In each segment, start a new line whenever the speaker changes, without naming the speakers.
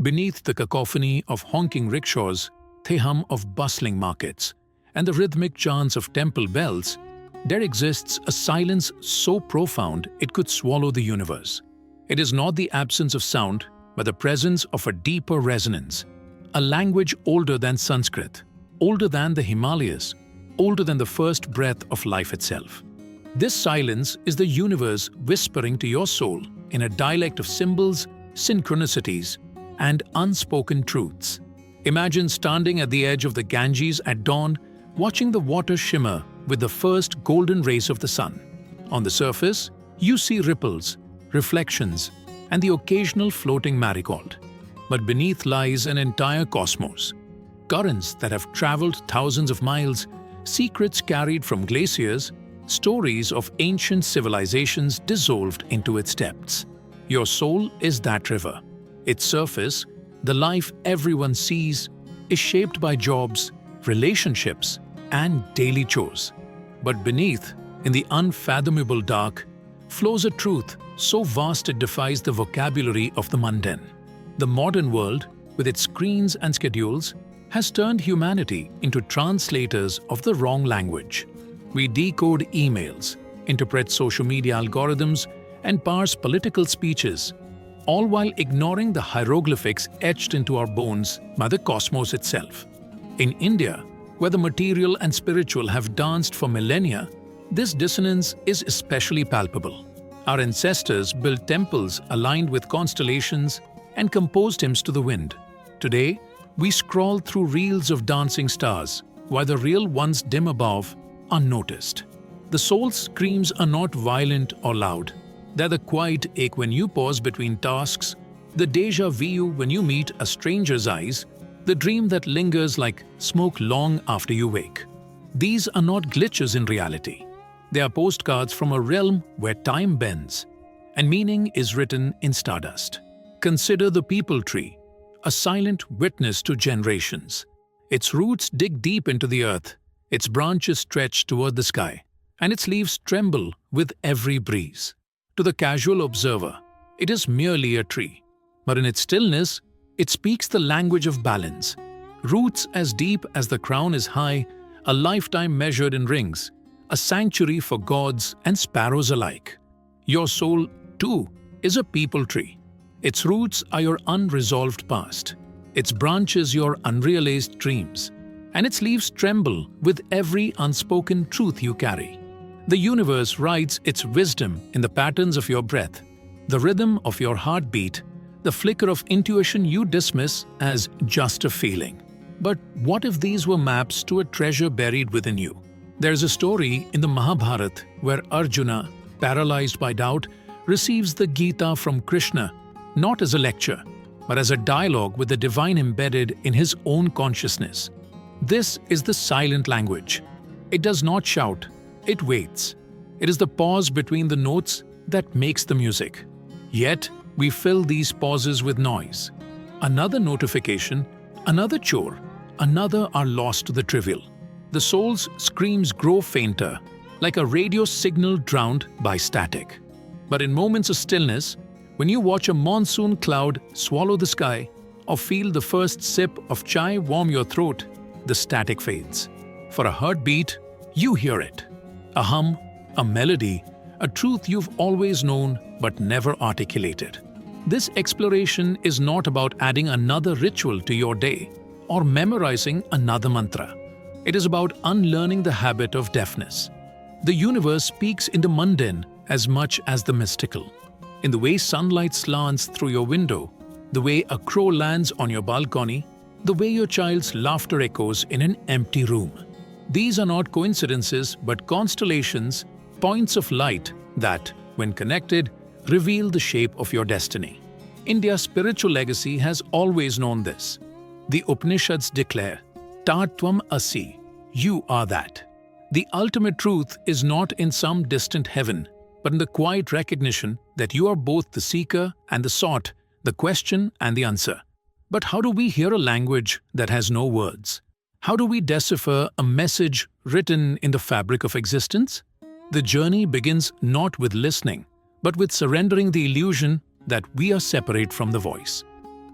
Beneath the cacophony of honking rickshaws, the hum of bustling markets, and the rhythmic chants of temple bells, there exists a silence so profound it could swallow the universe. It is not the absence of sound, but the presence of a deeper resonance, a language older than Sanskrit, older than the Himalayas, older than the first breath of life itself. This silence is the universe whispering to your soul in a dialect of symbols, synchronicities, and unspoken truths. Imagine standing at the edge of the Ganges at dawn, watching the water shimmer with the first golden rays of the sun. On the surface, you see ripples, reflections, and the occasional floating marigold. But beneath lies an entire cosmos. Currents that have traveled thousands of miles, secrets carried from glaciers, stories of ancient civilizations dissolved into its depths. Your soul is that river. Its surface, the life everyone sees, is shaped by jobs, relationships, and daily chores. But beneath, in the unfathomable dark, flows a truth so vast it defies the vocabulary of the mundane. The modern world, with its screens and schedules, has turned humanity into translators of the wrong language. We decode emails, interpret social media algorithms, and parse political speeches, all while ignoring the hieroglyphics etched into our bones by the cosmos itself. In India, where the material and spiritual have danced for millennia, this dissonance is especially palpable. Our ancestors built temples aligned with constellations and composed hymns to the wind. Today, we scroll through reels of dancing stars, while the real ones dim above, unnoticed. The soul's screams are not violent or loud. They're the quiet ache when you pause between tasks, the déjà vu when you meet a stranger's eyes, the dream that lingers like smoke long after you wake. These are not glitches in reality. They are postcards from a realm where time bends, and meaning is written in stardust. Consider the peepal tree, a silent witness to generations. Its roots dig deep into the earth, its branches stretch toward the sky, and its leaves tremble with every breeze. To the casual observer, it is merely a tree, but in its stillness, it speaks the language of balance. Roots as deep as the crown is high, a lifetime measured in rings, a sanctuary for gods and sparrows alike. Your soul, too, is a peepal tree. Its roots are your unresolved past, its branches your unrealized dreams, and its leaves tremble with every unspoken truth you carry. The universe writes its wisdom in the patterns of your breath, the rhythm of your heartbeat, the flicker of intuition you dismiss as just a feeling. But what if these were maps to a treasure buried within you? There's a story in the Mahabharata where Arjuna, paralyzed by doubt, receives the Gita from Krishna, not as a lecture, but as a dialogue with the divine embedded in his own consciousness. This is the silent language. It does not shout, it waits. It is the pause between the notes that makes the music. Yet, we fill these pauses with noise. Another notification, another chore, another are lost to the trivial. The soul's screams grow fainter, like a radio signal drowned by static. But in moments of stillness, when you watch a monsoon cloud swallow the sky, or feel the first sip of chai warm your throat, the static fades. For a heartbeat, you hear it. A hum, a melody, a truth you've always known but never articulated. This exploration is not about adding another ritual to your day or memorizing another mantra. It is about unlearning the habit of deafness. The universe speaks in the mundane as much as the mystical. In the way sunlight slants through your window, the way a crow lands on your balcony, the way your child's laughter echoes in an empty room. These are not coincidences but constellations, points of light that, when connected, reveal the shape of your destiny. India's spiritual legacy has always known this. The Upanishads declare, Tatvam Asi, you are that. The ultimate truth is not in some distant heaven, but in the quiet recognition that you are both the seeker and the sought, the question and the answer. But how do we hear a language that has no words? How do we decipher a message written in the fabric of existence? The journey begins not with listening, but with surrendering the illusion that we are separate from the voice.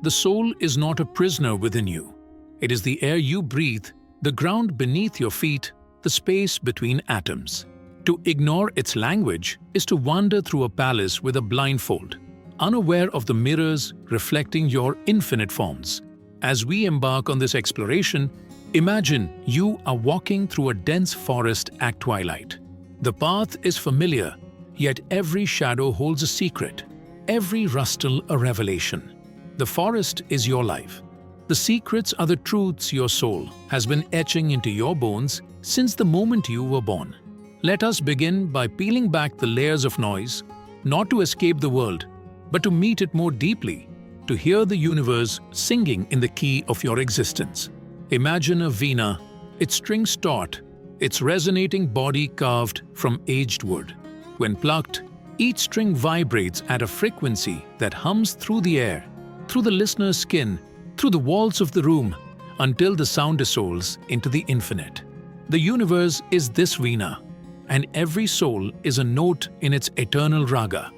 The soul is not a prisoner within you. It is the air you breathe, the ground beneath your feet, the space between atoms. To ignore its language is to wander through a palace with a blindfold, unaware of the mirrors reflecting your infinite forms. As we embark on this exploration, imagine you are walking through a dense forest at twilight. The path is familiar, yet every shadow holds a secret, every rustle a revelation. The forest is your life. The secrets are the truths your soul has been etching into your bones since the moment you were born. Let us begin by peeling back the layers of noise, not to escape the world, but to meet it more deeply, to hear the universe singing in the key of your existence. Imagine a veena, its strings taut, its resonating body carved from aged wood. When plucked, each string vibrates at a frequency that hums through the air, through the listener's skin, through the walls of the room, until the sound dissolves into the infinite. The universe is this veena, and every soul is a note in its eternal raga.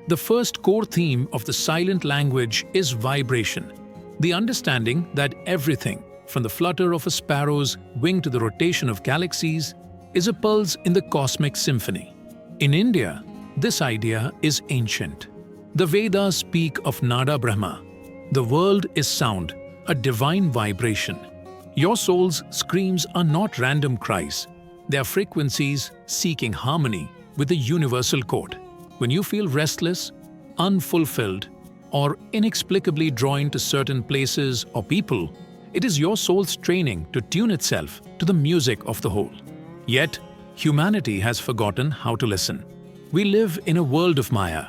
The first core theme of the silent language is vibration, the understanding that everything, from the flutter of a sparrow's wing to the rotation of galaxies, is a pulse in the cosmic symphony. In India, this idea is ancient. The Vedas speak of Nada Brahma. The world is sound, a divine vibration. Your soul's screams are not random cries. They are frequencies seeking harmony with the universal chord. When you feel restless, unfulfilled, or inexplicably drawn to certain places or people, it is your soul's training to tune itself to the music of the whole. Yet, humanity has forgotten how to listen. We live in a world of Maya,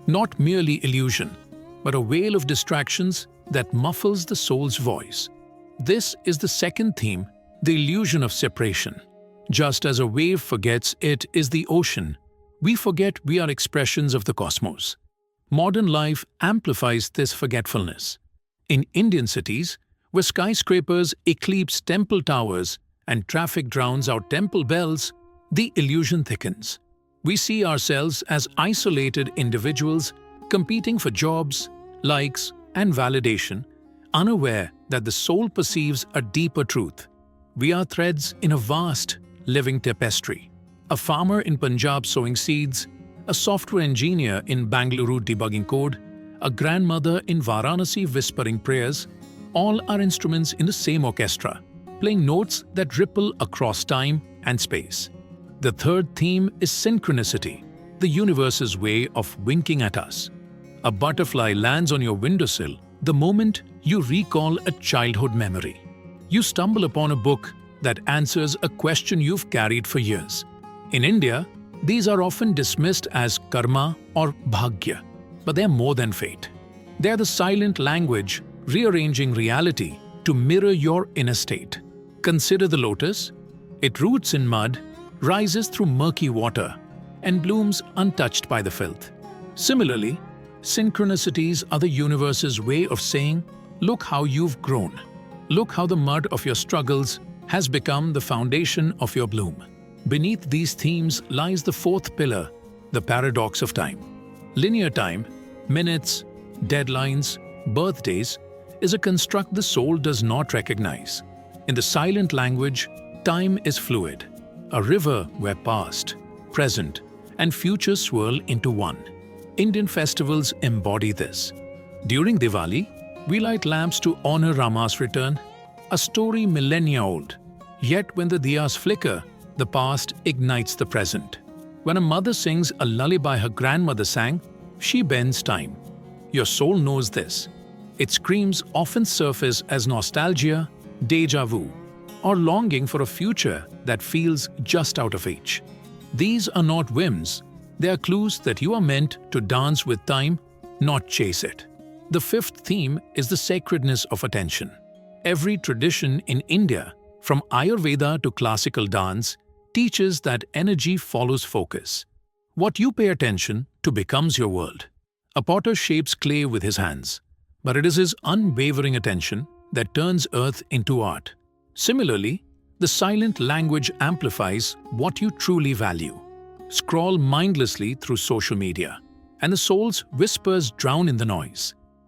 not merely illusion, but a veil of distractions that muffles the soul's voice. This is the second theme, the illusion of separation. Just as a wave forgets it is the ocean, we forget we are expressions of the cosmos. Modern life amplifies this forgetfulness. In Indian cities, where skyscrapers eclipse temple towers and traffic drowns out temple bells, the illusion thickens. We see ourselves as isolated individuals competing for jobs, likes, and validation, unaware that the soul perceives a deeper truth. We are threads in a vast, living tapestry. A farmer in Punjab sowing seeds, a software engineer in Bangalore debugging code, a grandmother in Varanasi whispering prayers, all are instruments in the same orchestra, playing notes that ripple across time and space. The third theme is synchronicity, the universe's way of winking at us. A butterfly lands on your windowsill the moment you recall a childhood memory. You stumble upon a book that answers a question you've carried for years. In India, these are often dismissed as karma or bhagya, but they're more than fate. They're the silent language rearranging reality to mirror your inner state. Consider the lotus. It roots in mud, rises through murky water, and blooms untouched by the filth. Similarly, synchronicities are the universe's way of saying, look how you've grown. Look how the mud of your struggles has become the foundation of your bloom. Beneath these themes lies the fourth pillar, the paradox of time. Linear time, minutes, deadlines, birthdays, is a construct the soul does not recognize. In the silent language, time is fluid, a river where past, present, and future swirl into one. Indian festivals embody this. During Diwali, we light lamps to honor Rama's return, a story millennia old. Yet when the diyas flicker, the past ignites the present. When a mother sings a lullaby her grandmother sang, she bends time. Your soul knows this. Its screams often surface as nostalgia, déjà vu, or longing for a future that feels just out of reach. These are not whims. They are clues that you are meant to dance with time, not chase it. The fifth theme is the sacredness of attention. Every tradition in India, from Ayurveda to classical dance, teaches that energy follows focus. What you pay attention to becomes your world. A potter shapes clay with his hands, but it is his unwavering attention that turns earth into art. Similarly, the silent language amplifies what you truly value. Scroll mindlessly through social media, and the soul's whispers drown in the noise.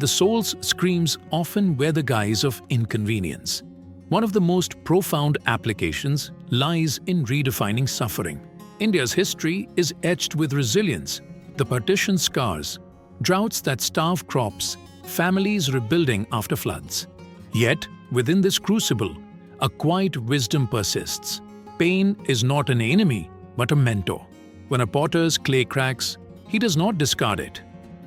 the soul's screams often wear the guise of inconvenience. One of the most profound applications lies in redefining suffering. India's history is etched with resilience, the partition scars, droughts that starve crops, families rebuilding after floods. Yet, within this crucible, a quiet wisdom persists. Pain is not an enemy, but a mentor. When a potter's clay cracks, he does not discard it.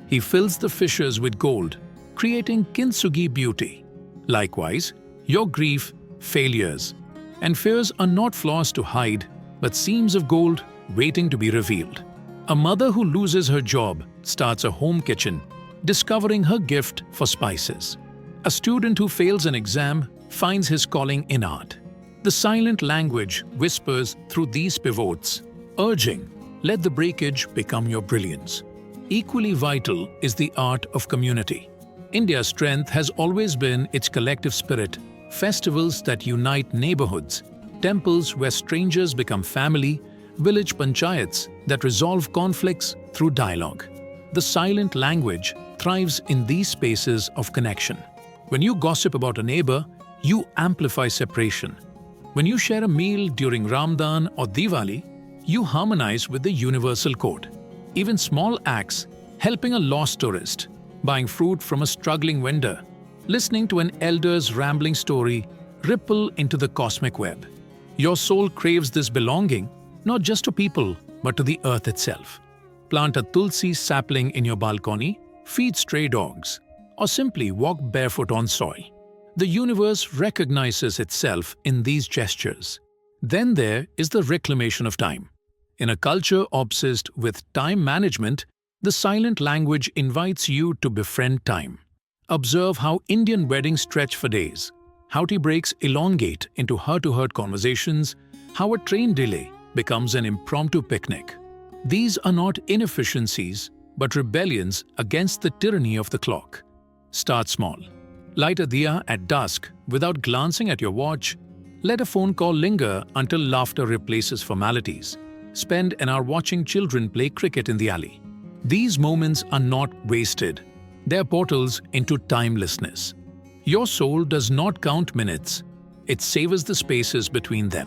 He fills the fissures with gold, creating kintsugi beauty. Likewise, your grief, failures, and fears are not flaws to hide, but seams of gold waiting to be revealed. A mother who loses her job starts a home kitchen, discovering her gift for spices. A student who fails an exam finds his calling in art. The silent language whispers through these pivots, urging, let the breakage become your brilliance. Equally vital is the art of community. India's strength has always been its collective spirit, festivals that unite neighborhoods, temples where strangers become family, village panchayats that resolve conflicts through dialogue. The silent language thrives in these spaces of connection. When you gossip about a neighbor, you amplify separation. When you share a meal during Ramadan or Diwali, you harmonize with the universal code. Even small acts, helping a lost tourist, buying fruit from a struggling vendor, listening to an elder's rambling story, ripple into the cosmic web. Your soul craves this belonging, not just to people, but to the earth itself. Plant a tulsi sapling in your balcony, feed stray dogs, or simply walk barefoot on soil. The universe recognizes itself in these gestures. Then there is the reclamation of time. In a culture obsessed with time management, the silent language invites you to befriend time. Observe how Indian weddings stretch for days, how tea breaks elongate into heart-to-heart conversations, how a train delay becomes an impromptu picnic. These are not inefficiencies, but rebellions against the tyranny of the clock. Start small. Light a diya at dusk without glancing at your watch. Let a phone call linger until laughter replaces formalities. Spend an hour watching children play cricket in the alley. These moments are not wasted. They are portals into timelessness. Your soul does not count minutes. It savors the spaces between them.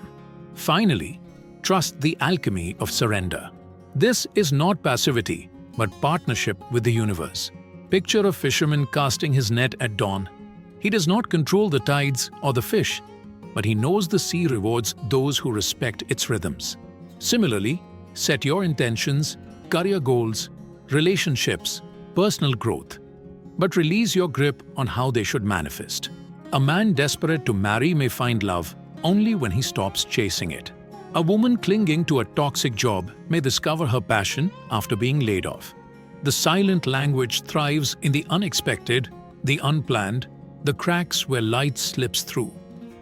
Finally, trust the alchemy of surrender. This is not passivity, but partnership with the universe. Picture a fisherman casting his net at dawn. He does not control the tides or the fish, but he knows the sea rewards those who respect its rhythms. Similarly, set your intentions, career goals, relationships, personal growth, but release your grip on how they should manifest. A man desperate to marry may find love only when he stops chasing it. A woman clinging to a toxic job may discover her passion after being laid off. The silent language thrives in the unexpected, the unplanned, the cracks where light slips through.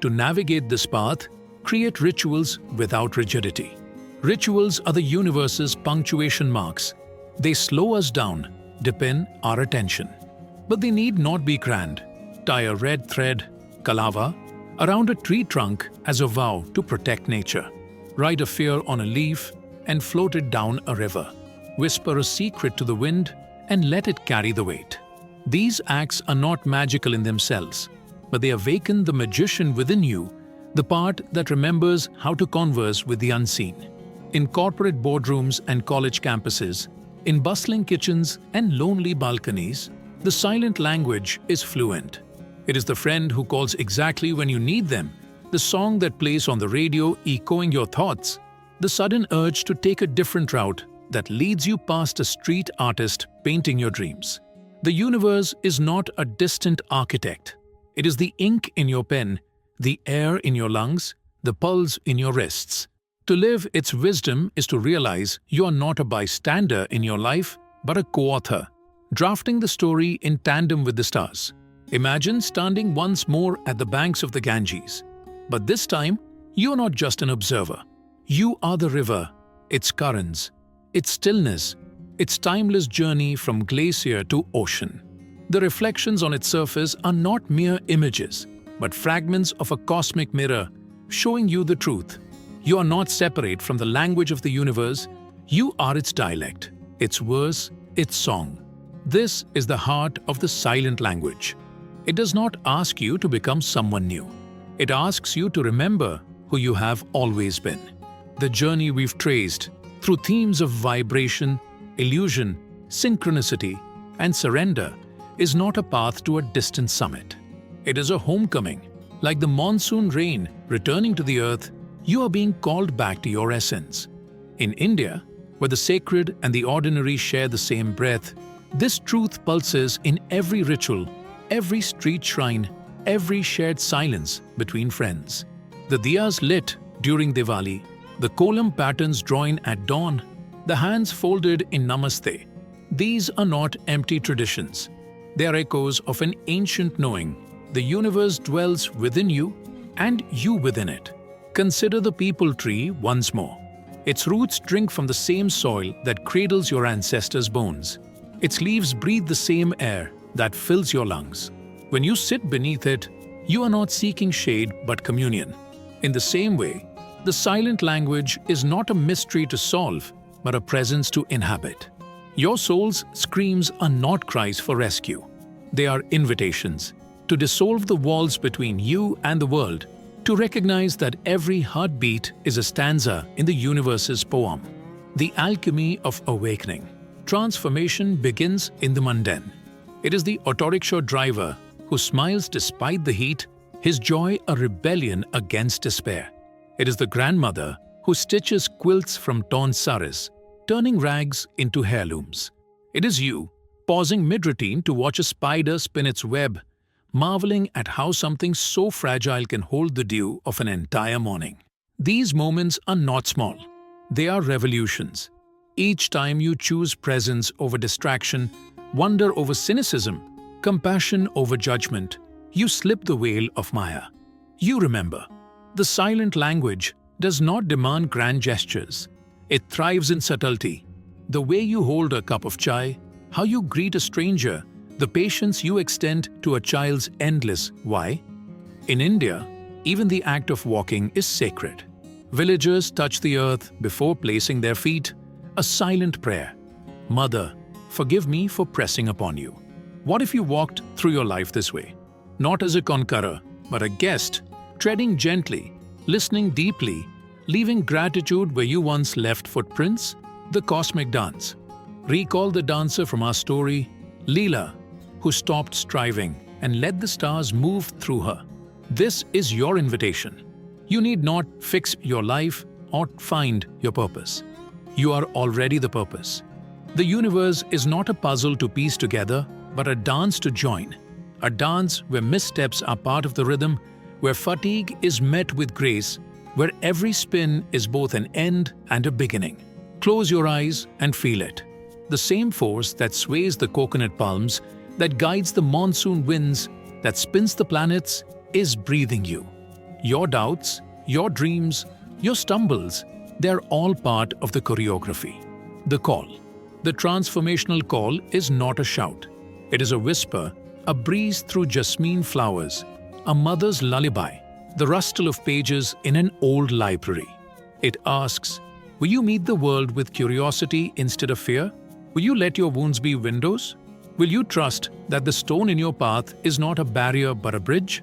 To navigate this path, create rituals without rigidity. Rituals are the universe's punctuation marks. They slow us down, deepen our attention. But they need not be grand. Tie a red thread, kalava, around a tree trunk as a vow to protect nature. Write a fear on a leaf and float it down a river. Whisper a secret to the wind and let it carry the weight. These acts are not magical in themselves, but they awaken the magician within you, the part that remembers how to converse with the unseen. In corporate boardrooms and college campuses, in bustling kitchens and lonely balconies, the silent language is fluent. It is the friend who calls exactly when you need them, the song that plays on the radio echoing your thoughts, the sudden urge to take a different route that leads you past a street artist painting your dreams. The universe is not a distant architect. It is the ink in your pen, the air in your lungs, the pulse in your wrists. To live its wisdom is to realize you are not a bystander in your life, but a co-author, drafting the story in tandem with the stars. Imagine standing once more at the banks of the Ganges. But this time, you are not just an observer. You are the river, its currents, its stillness, its timeless journey from glacier to ocean. The reflections on its surface are not mere images, but fragments of a cosmic mirror showing you the truth. You are not separate from the language of the universe. You are its dialect, its verse, its song. This is the heart of the silent language. It does not ask you to become someone new. It asks you to remember who you have always been. The journey we've traced through themes of vibration, illusion, synchronicity, and surrender is not a path to a distant summit. It is a homecoming. Like the monsoon rain returning to the earth, you are being called back to your essence. In India, where the sacred and the ordinary share the same breath, this truth pulses in every ritual, every street shrine, every shared silence between friends. The diyas lit during Diwali, the kolam patterns drawn at dawn, the hands folded in namaste. These are not empty traditions. They are echoes of an ancient knowing. The universe dwells within you and you within it. Consider the peepal tree once more. Its roots drink from the same soil that cradles your ancestors' bones. Its leaves breathe the same air that fills your lungs. When you sit beneath it, you are not seeking shade but communion. In the same way, the silent language is not a mystery to solve, but a presence to inhabit. Your soul's screams are not cries for rescue. They are invitations to dissolve the walls between you and the world, to recognize that every heartbeat is a stanza in the universe's poem. The alchemy of awakening. Transformation begins in the mundane. It is the auto rickshaw driver who smiles despite the heat, his joy a rebellion against despair. It is the grandmother who stitches quilts from torn saris, turning rags into heirlooms. It is you, pausing mid-routine to watch a spider spin its web, marveling at how something so fragile can hold the dew of an entire morning. These moments are not small. They are revolutions. Each time you choose presence over distraction, wonder over cynicism, compassion over judgment, you slip the veil of Maya. You remember, the silent language does not demand grand gestures. It thrives in subtlety. The way you hold a cup of chai, how you greet a stranger, the patience you extend to a child's endless why. In India, even the act of walking is sacred. Villagers touch the earth before placing their feet, a silent prayer. Mother, forgive me for pressing upon you. What if you walked through your life this way? Not as a conqueror, but a guest, treading gently, listening deeply, leaving gratitude where you once left footprints? The cosmic dance. Recall the dancer from our story, Leela, who stopped striving and let the stars move through her. This is your invitation. You need not fix your life or find your purpose. You are already the purpose. The universe is not a puzzle to piece together, but a dance to join. A dance where missteps are part of the rhythm, where fatigue is met with grace, where every spin is both an end and a beginning. Close your eyes and feel it. The same force that sways the coconut palms, that guides the monsoon winds, that spins the planets, is breathing you. Your doubts, your dreams, your stumbles, they're all part of the choreography. The call. The transformational call is not a shout. It is a whisper, a breeze through jasmine flowers, a mother's lullaby, the rustle of pages in an old library. It asks, will you meet the world with curiosity instead of fear? Will you let your wounds be windows? Will you trust that the stone in your path is not a barrier but a bridge?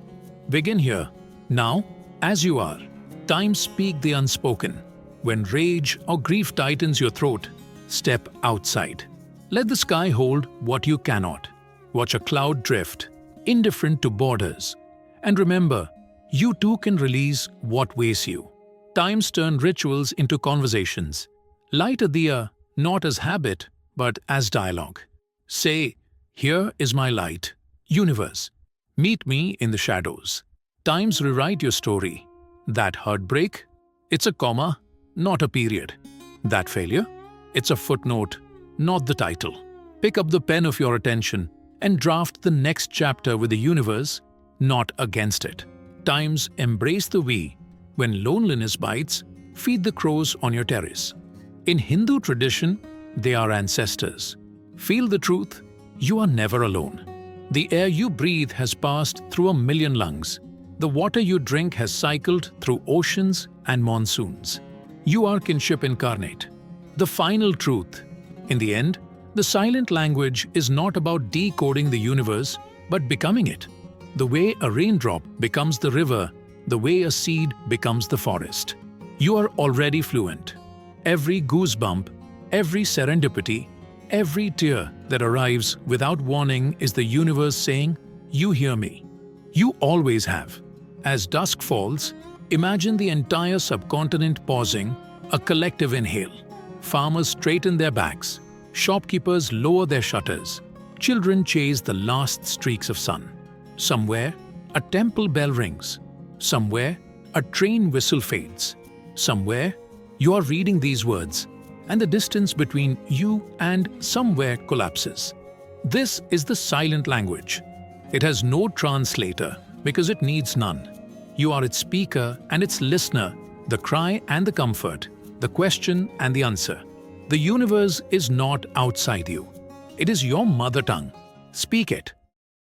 Begin here, now, as you are. Time speak the unspoken. When rage or grief tightens your throat, step outside. Let the sky hold what you cannot. Watch a cloud drift, indifferent to borders. And remember, you too can release what weighs you. Times turn rituals into conversations. Light a diya not as habit, but as dialogue. Say, here is my light, universe. Meet me in the shadows. Times rewrite your story. That heartbreak, it's a comma, not a period. That failure, it's a footnote, not the title. Pick up the pen of your attention and draft the next chapter with the universe, not against it. Times embrace the we. When loneliness bites, feed the crows on your terrace. In Hindu tradition, they are ancestors. Feel the truth, you are never alone. The air you breathe has passed through 1,000,000 lungs. The water you drink has cycled through oceans and monsoons. You are kinship incarnate. The final truth. In the end, The silent language is not about decoding the universe, but becoming it. The way a raindrop becomes the river, the way a seed becomes the forest. You are already fluent. Every goosebump, every serendipity, every tear that arrives without warning is the universe saying, "You hear me." You always have. As dusk falls, imagine the entire subcontinent pausing, a collective inhale. Farmers straighten their backs, shopkeepers lower their shutters, children chase the last streaks of sun. Somewhere, a temple bell rings. Somewhere, a train whistle fades. Somewhere, you are reading these words, and the distance between you and somewhere collapses. This is the silent language. It has no translator because it needs none. You are its speaker and its listener, the cry and the comfort, the question and the answer. The universe is not outside you. It is your mother tongue. Speak it.